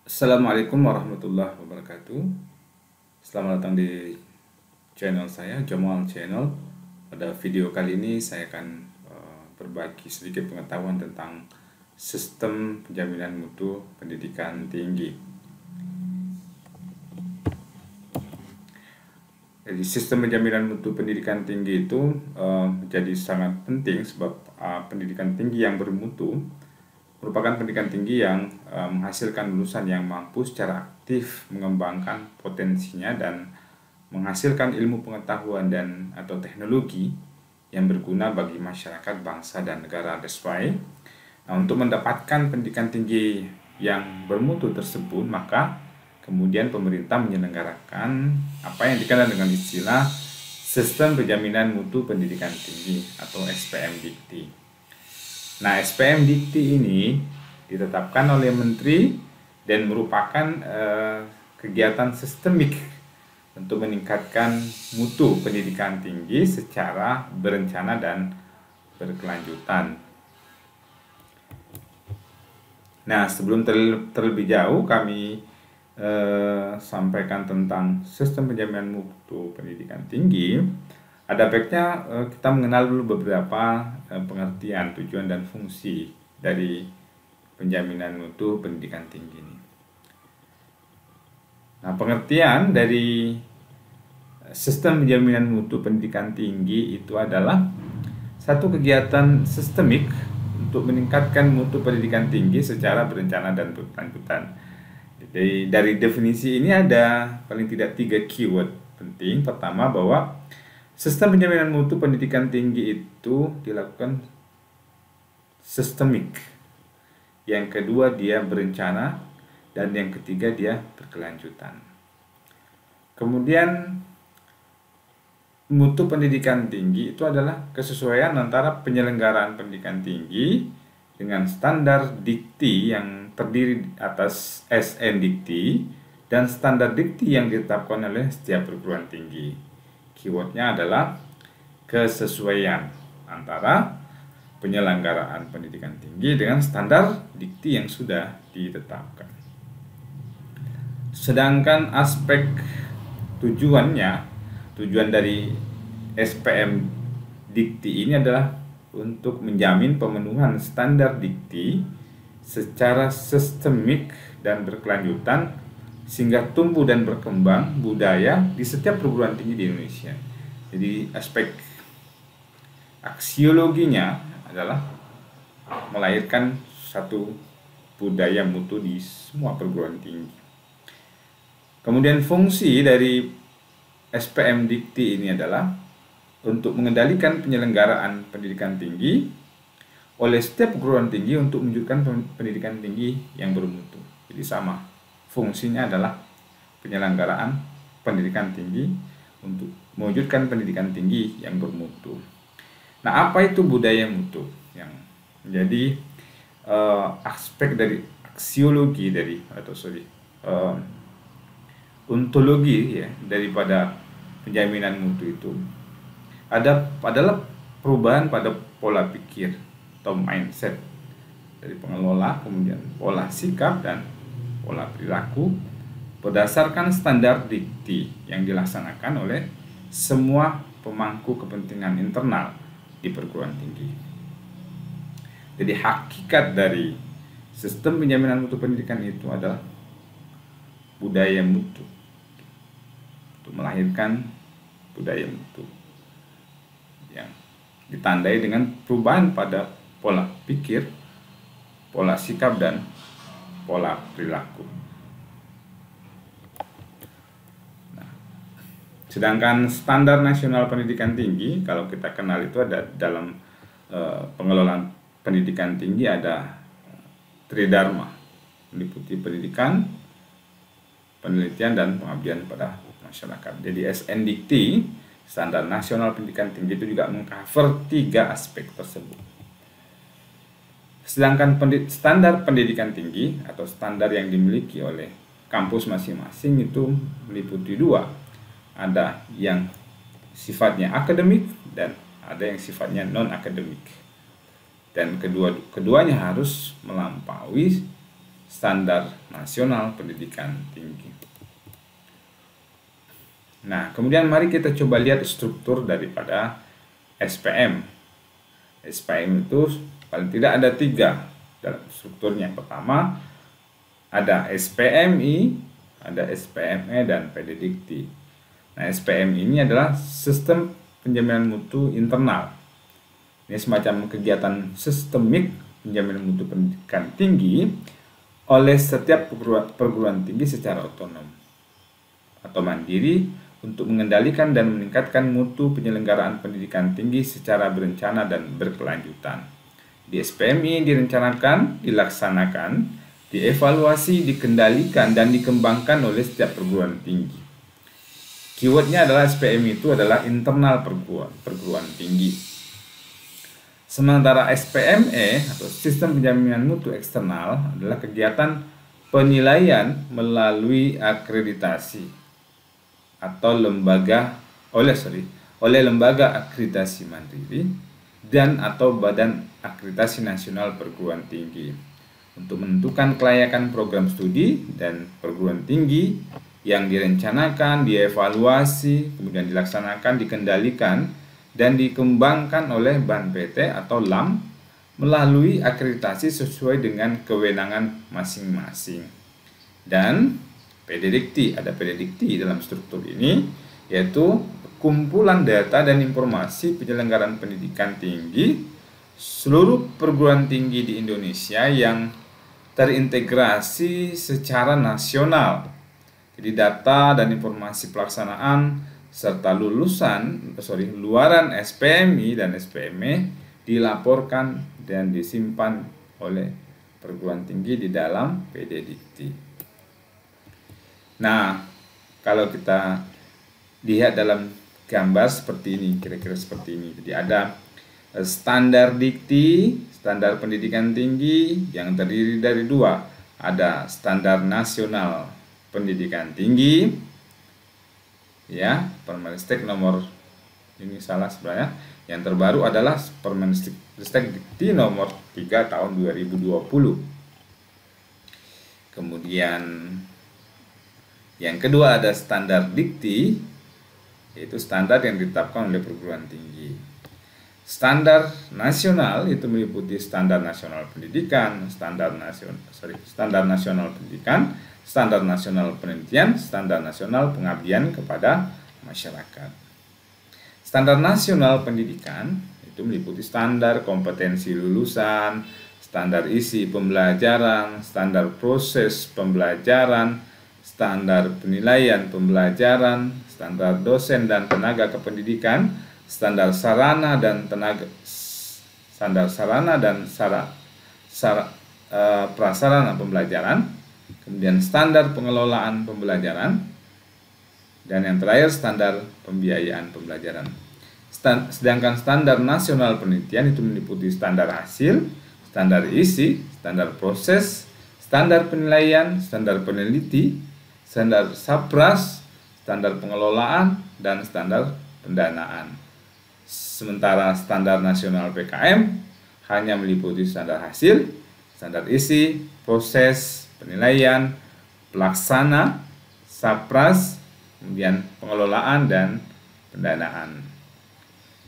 Assalamualaikum warahmatullahi wabarakatuh. Selamat datang di channel saya, Jamal Channel. Pada video kali ini saya akan berbagi sedikit pengetahuan tentang sistem penjaminan mutu pendidikan tinggi. Jadi sistem penjaminan mutu pendidikan tinggi itu menjadi sangat penting sebab pendidikan tinggi yang bermutu merupakan pendidikan tinggi yang menghasilkan lulusan yang mampu secara aktif mengembangkan potensinya dan menghasilkan ilmu pengetahuan dan atau teknologi yang berguna bagi masyarakat, bangsa, dan negara. That's why, untuk mendapatkan pendidikan tinggi yang bermutu tersebut, maka kemudian pemerintah menyelenggarakan apa yang dikenal dengan istilah Sistem Penjaminan Mutu Pendidikan Tinggi atau SPM Dikti. Nah, SPM Dikti ini ditetapkan oleh Menteri dan merupakan kegiatan sistemik untuk meningkatkan mutu pendidikan tinggi secara berencana dan berkelanjutan. Nah, sebelum terlebih jauh kami sampaikan tentang sistem penjaminan mutu pendidikan tinggi. Ada baiknya kita mengenal dulu beberapa pengertian, tujuan, dan fungsi dari penjaminan mutu pendidikan tinggi ini. Nah, pengertian dari sistem penjaminan mutu pendidikan tinggi itu adalah satu kegiatan sistemik untuk meningkatkan mutu pendidikan tinggi secara berencana dan berkelanjutan. Jadi dari definisi ini ada paling tidak 3 keyword penting. Pertama, bahwa sistem penjaminan mutu pendidikan tinggi itu dilakukan sistemik. Yang kedua, dia berencana, dan yang ketiga, dia berkelanjutan. Kemudian mutu pendidikan tinggi itu adalah kesesuaian antara penyelenggaraan pendidikan tinggi dengan standar dikti yang terdiri atas SN Dikti dan standar dikti yang ditetapkan oleh setiap perguruan tinggi. Keywordnya adalah kesesuaian antara penyelenggaraan pendidikan tinggi dengan standar dikti yang sudah ditetapkan. Sedangkan aspek tujuan dari SPM Dikti ini adalah untuk menjamin pemenuhan standar dikti secara sistemik dan berkelanjutan sehingga tumbuh dan berkembang budaya di setiap perguruan tinggi di Indonesia. Jadi aspek aksiologinya adalah melahirkan satu budaya mutu di semua perguruan tinggi. Kemudian fungsi dari SPM Dikti ini adalah untuk mengendalikan penyelenggaraan pendidikan tinggi oleh setiap perguruan tinggi untuk mewujudkan pendidikan tinggi yang bermutu. Jadi sama. Fungsinya adalah penyelenggaraan pendidikan tinggi untuk mewujudkan pendidikan tinggi yang bermutu. Nah, apa itu budaya mutu? Yang menjadi aspek dari aksiologi dari ontologi ya daripada penjaminan mutu itu adalah perubahan pada pola pikir atau mindset dari pengelola, kemudian pola sikap dan pola perilaku berdasarkan standar dikti yang dilaksanakan oleh semua pemangku kepentingan internal di perguruan tinggi. Jadi hakikat dari sistem penjaminan mutu pendidikan itu adalah budaya mutu, untuk melahirkan budaya mutu yang ditandai dengan perubahan pada pola pikir, pola sikap, dan pola perilaku. Nah, sedangkan standar nasional pendidikan tinggi, kalau kita kenal itu ada dalam pengelolaan pendidikan tinggi ada Tridharma, meliputi pendidikan, penelitian, dan pengabdian pada masyarakat. Jadi SN Dikti, standar nasional pendidikan tinggi, itu juga mengcover 3 aspek tersebut. Sedangkan standar pendidikan tinggi atau standar yang dimiliki oleh kampus masing-masing itu meliputi 2. Ada yang sifatnya akademik dan ada yang sifatnya non-akademik. Dan keduanya harus melampaui standar nasional pendidikan tinggi. Nah, kemudian mari kita coba lihat struktur daripada SPM. SPM itu paling tidak ada 3 dalam strukturnya. Pertama, ada SPMI, ada SPME, dan PD Dikti. Nah, SPM ini adalah sistem penjaminan mutu internal. Ini semacam kegiatan sistemik penjaminan mutu pendidikan tinggi oleh setiap perguruan tinggi secara otonom atau mandiri untuk mengendalikan dan meningkatkan mutu penyelenggaraan pendidikan tinggi secara berencana dan berkelanjutan. Di SPMI direncanakan, dilaksanakan, dievaluasi, dikendalikan, dan dikembangkan oleh setiap perguruan tinggi. Keywordnya adalah SPMI itu adalah internal perguruan tinggi. Sementara SPME atau sistem penjaminan mutu eksternal adalah kegiatan penilaian melalui akreditasi atau oleh lembaga akreditasi mandiri dan atau badan akreditasi nasional perguruan tinggi untuk menentukan kelayakan program studi dan perguruan tinggi yang direncanakan, dievaluasi, kemudian dilaksanakan, dikendalikan, dan dikembangkan oleh BAN PT atau LAM melalui akreditasi sesuai dengan kewenangan masing-masing. Dan PD Dikti, ada PD Dikti dalam struktur ini, yaitu kumpulan data dan informasi penyelenggaraan pendidikan tinggi seluruh perguruan tinggi di Indonesia yang terintegrasi secara nasional. Jadi data dan informasi pelaksanaan serta luaran SPMI dan SPME dilaporkan dan disimpan oleh perguruan tinggi di dalam PD Dikti. Nah, kalau kita lihat dalam gambar seperti ini, kira-kira seperti ini. Jadi ada standar dikti, standar pendidikan tinggi yang terdiri dari 2. Ada standar nasional pendidikan tinggi, ya, Permendikti nomor, ini salah sebenarnya. Yang terbaru adalah Permendikti nomor 3 tahun 2020. Kemudian yang kedua ada standar dikti, yaitu standar yang ditetapkan oleh perguruan tinggi. Standar nasional itu meliputi standar nasional pendidikan, standar nasional pendidikan, standar nasional penelitian, standar nasional pengabdian kepada masyarakat. Standar nasional pendidikan itu meliputi standar kompetensi lulusan, standar isi pembelajaran, standar proses pembelajaran, standar penilaian pembelajaran, standar dosen dan tenaga kependidikan, standar sarana dan prasarana pembelajaran, kemudian standar pengelolaan pembelajaran, dan yang terakhir standar pembiayaan pembelajaran. Sedangkan standar nasional penelitian itu meliputi standar hasil, standar isi, standar proses, standar penilaian, standar peneliti, standar sapras, standar pengelolaan, dan standar pendanaan. Sementara standar nasional PKM hanya meliputi standar hasil, standar isi, proses, penilaian, pelaksana, sapras, kemudian pengelolaan dan pendanaan.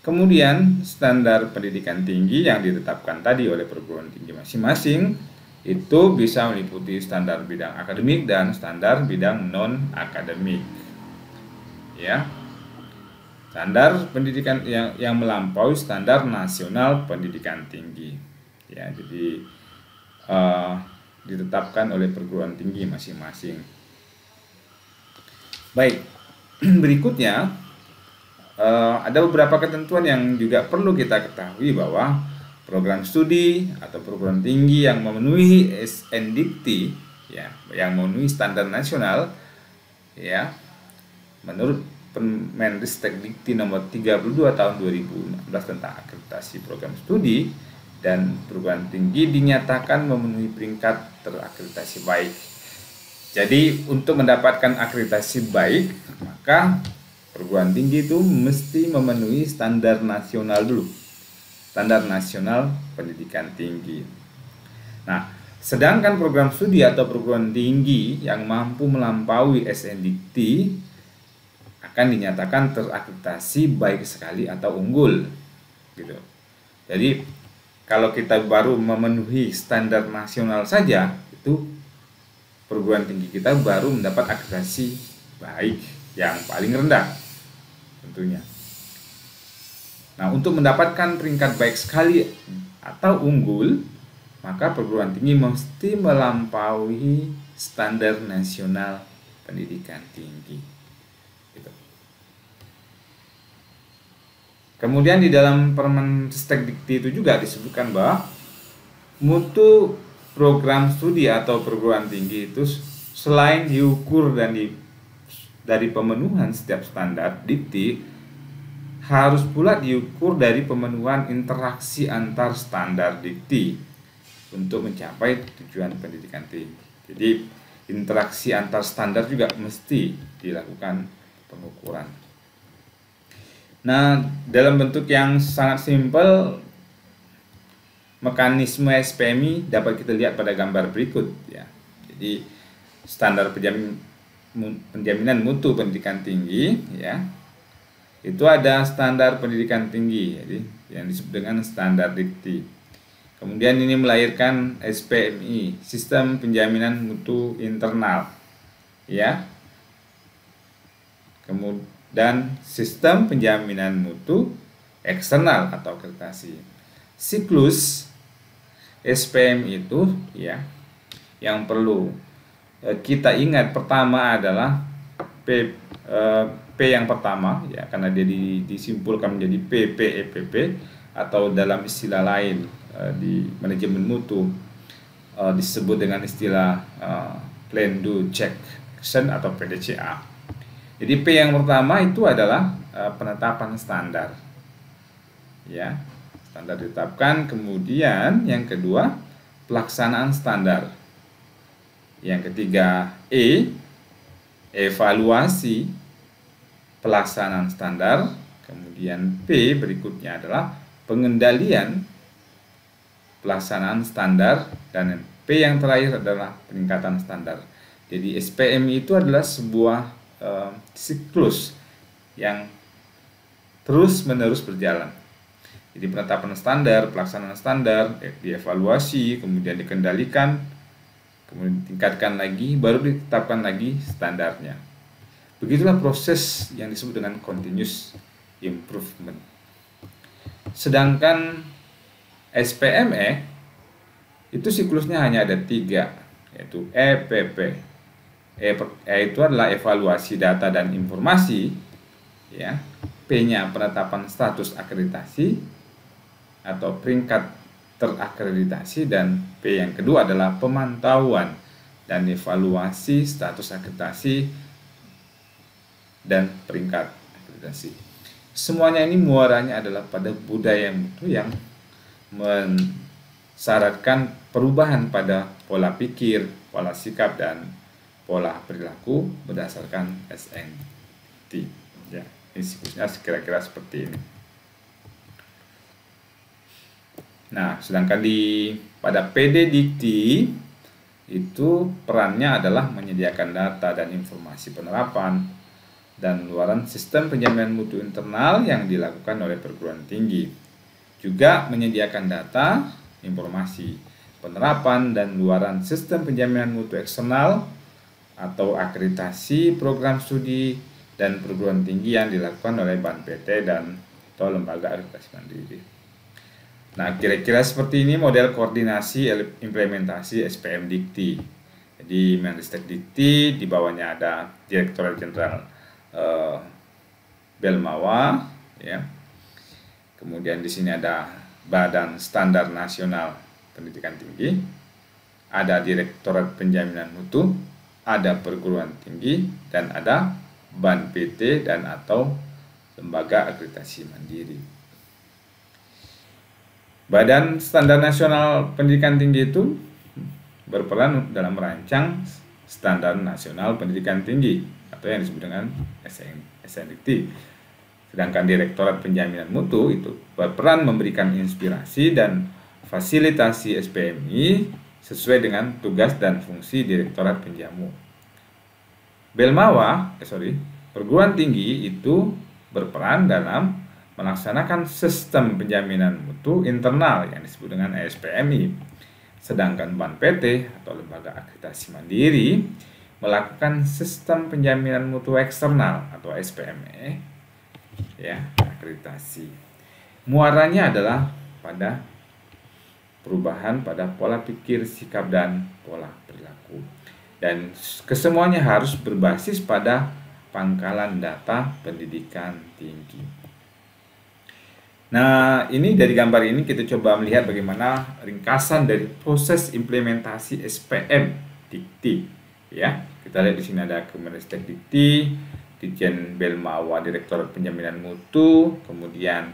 Kemudian standar pendidikan tinggi yang ditetapkan tadi oleh perguruan tinggi masing-masing itu bisa meliputi standar bidang akademik dan standar bidang non-akademik. Ya. Standar pendidikan yang melampaui standar nasional pendidikan tinggi. Ya, jadi ditetapkan oleh perguruan tinggi masing-masing. Baik, berikutnya ada beberapa ketentuan yang juga perlu kita ketahui bahwa program studi atau perguruan tinggi yang memenuhi SNDikti, ya, yang memenuhi standar nasional, ya, menurut Permendikti Dikti nomor 32 tahun 2016 tentang akreditasi program studi dan perguruan tinggi dinyatakan memenuhi peringkat terakreditasi baik. Jadi untuk mendapatkan akreditasi baik, maka perguruan tinggi itu mesti memenuhi standar nasional dulu. Standar nasional pendidikan tinggi. Nah, Sedangkan program studi atau perguruan tinggi yang mampu melampaui SNDikti akan dinyatakan terakreditasi baik sekali atau unggul, gitu. Jadi kalau kita baru memenuhi standar nasional saja, itu perguruan tinggi kita baru mendapat akreditasi baik yang paling rendah tentunya. Nah, untuk mendapatkan peringkat baik sekali atau unggul, maka perguruan tinggi mesti melampaui standar nasional pendidikan tinggi. Gitu. Kemudian di dalam Permendikti itu juga disebutkan bahwa mutu program studi atau perguruan tinggi itu selain diukur dari pemenuhan setiap standar dikti, harus pula diukur dari pemenuhan interaksi antar standar dikti untuk mencapai tujuan pendidikan tinggi. Jadi interaksi antar standar juga mesti dilakukan pengukuran. Nah, dalam bentuk yang sangat simpel, mekanisme SPMI dapat kita lihat pada gambar berikut ya. Jadi standar penjaminan mutu pendidikan tinggi ya. Itu ada standar pendidikan tinggi, jadi yang disebut dengan standar dikti. Kemudian ini melahirkan SPMI, Sistem Penjaminan Mutu Internal, ya. Kemudian Sistem Penjaminan Mutu Eksternal atau akreditasi. Siklus SPMI itu, ya, yang perlu kita ingat pertama adalah P yang pertama, ya, karena dia disimpulkan menjadi PPEPP atau dalam istilah lain di manajemen mutu disebut dengan istilah Plan Do Check Action atau PDCA. Jadi P yang pertama itu adalah penetapan standar, ya, standar ditetapkan. Kemudian yang kedua pelaksanaan standar. Yang ketiga evaluasi pelaksanaan standar. Kemudian P berikutnya adalah pengendalian pelaksanaan standar, dan P yang terakhir adalah peningkatan standar. Jadi SPMI itu adalah sebuah siklus yang terus menerus berjalan. Jadi penetapan standar, pelaksanaan standar, dievaluasi, kemudian dikendalikan, kemudian ditingkatkan lagi, baru ditetapkan lagi standarnya. Begitulah proses yang disebut dengan continuous improvement. Sedangkan SPME itu siklusnya hanya ada 3, yaitu EPP. E itu adalah evaluasi data dan informasi, ya. P-nya penetapan status akreditasi atau peringkat terakreditasi, dan P yang kedua adalah pemantauan dan evaluasi status akreditasi dan peringkat akreditasi. Semuanya ini muaranya adalah pada budaya mutu yang mensyaratkan perubahan pada pola pikir, pola sikap, dan pola perilaku berdasarkan SNDikti. Ya, ini siklusnya kira-kira seperti ini. Nah, sedangkan pada PD Dikti itu perannya adalah menyediakan data dan informasi penerapan dan luaran sistem penjaminan mutu internal yang dilakukan oleh perguruan tinggi. Juga menyediakan data, informasi penerapan dan luaran sistem penjaminan mutu eksternal atau akreditasi program studi dan perguruan tinggi yang dilakukan oleh BANPT dan atau lembaga akreditasi mandiri. Nah, kira-kira seperti ini model koordinasi implementasi SPM Dikti. Jadi Mendiktek Dikti, di bawahnya ada Direktorat Jenderal Belmawa, ya. Kemudian di sini ada Badan Standar Nasional Pendidikan Tinggi, ada Direktorat Penjaminan Mutu, ada perguruan tinggi, dan ada BANPT dan atau lembaga akreditasi mandiri. Badan Standar Nasional Pendidikan Tinggi itu berperan dalam merancang Standar Nasional Pendidikan Tinggi atau yang disebut dengan SNDikti. Sedangkan Direktorat Penjaminan Mutu itu berperan memberikan inspirasi dan fasilitasi SPMI sesuai dengan tugas dan fungsi Direktorat Penjamu. Perguruan tinggi itu berperan dalam melaksanakan sistem penjaminan mutu internal yang disebut dengan SPMI. Sedangkan BAN PT atau Lembaga Akreditasi Mandiri melakukan sistem penjaminan mutu eksternal atau SPME ya, akreditasi. Muaranya adalah pada perubahan pada pola pikir, sikap, dan pola perilaku. Dan kesemuanya harus berbasis pada pangkalan data pendidikan tinggi. Nah, ini dari gambar ini kita coba melihat bagaimana ringkasan dari proses implementasi SPM Dikti. Ya, kita lihat di sini ada Kemenristek Dikti, Ditjen Belmawa Direktorat Penjaminan Mutu, kemudian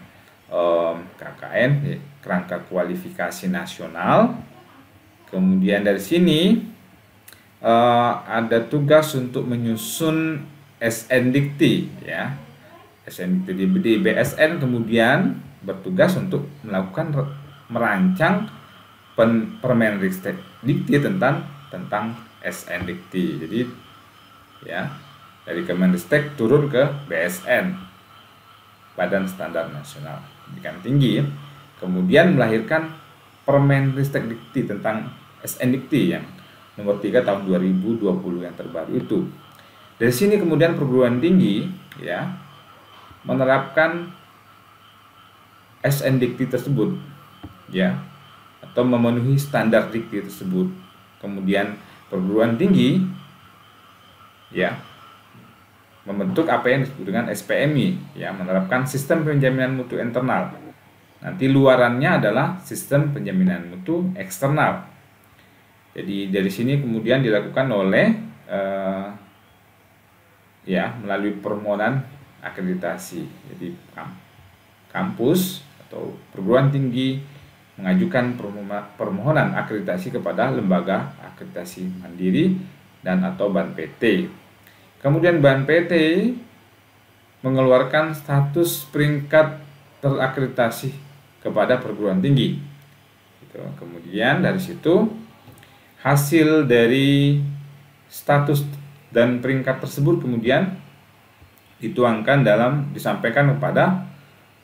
KKN, Kerangka Kualifikasi Nasional. Kemudian dari sini ada tugas untuk menyusun SN Dikti, ya. SN Dikti di BSN kemudian bertugas untuk merancang Permenristek Dikti tentang SN Dikti. Jadi ya, dari Kemenristek turun ke BSN, Badan Standar Nasional Pendidikan Tinggi, kemudian melahirkan Permenristek Dikti tentang SN Dikti yang nomor 3 tahun 2020 yang terbaru itu. Dari sini kemudian perguruan tinggi ya menerapkan SN Dikti tersebut ya, atau memenuhi standar Dikti tersebut. Kemudian perguruan tinggi ya membentuk apa yang disebut dengan SPMI ya, menerapkan sistem penjaminan mutu internal. Nanti luarannya adalah sistem penjaminan mutu eksternal. Jadi dari sini kemudian dilakukan oleh ya melalui permohonan akreditasi. Jadi kampus atau perguruan tinggi mengajukan permohonan akreditasi kepada Lembaga Akreditasi Mandiri dan atau BAN PT. Kemudian BAN PT mengeluarkan status peringkat terakreditasi kepada perguruan tinggi. Kemudian dari situ hasil dari status dan peringkat tersebut kemudian disampaikan kepada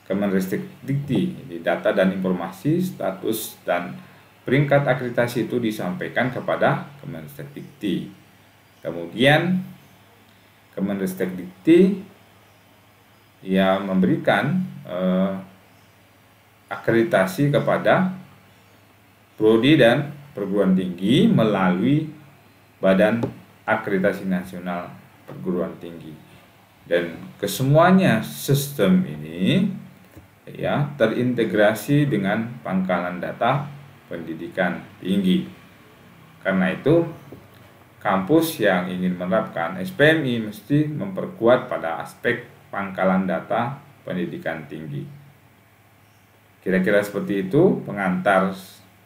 Kemenristek Dikti. Jadi data dan informasi status dan peringkat akreditasi itu disampaikan kepada Kemenristek Dikti. Kemudian Kemenristek Dikti ya memberikan akreditasi kepada prodi dan perguruan tinggi melalui Badan Akreditasi Nasional Perguruan Tinggi. Dan kesemuanya sistem ini ya terintegrasi dengan pangkalan data pendidikan tinggi. Karena itu kampus yang ingin menerapkan SPMI mesti memperkuat pada aspek pangkalan data pendidikan tinggi. Kira-kira seperti itu pengantar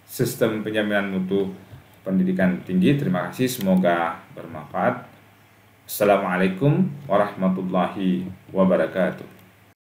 sistem penjaminan mutu pendidikan tinggi. Terima kasih, semoga bermanfaat. Assalamualaikum warahmatullahi wabarakatuh.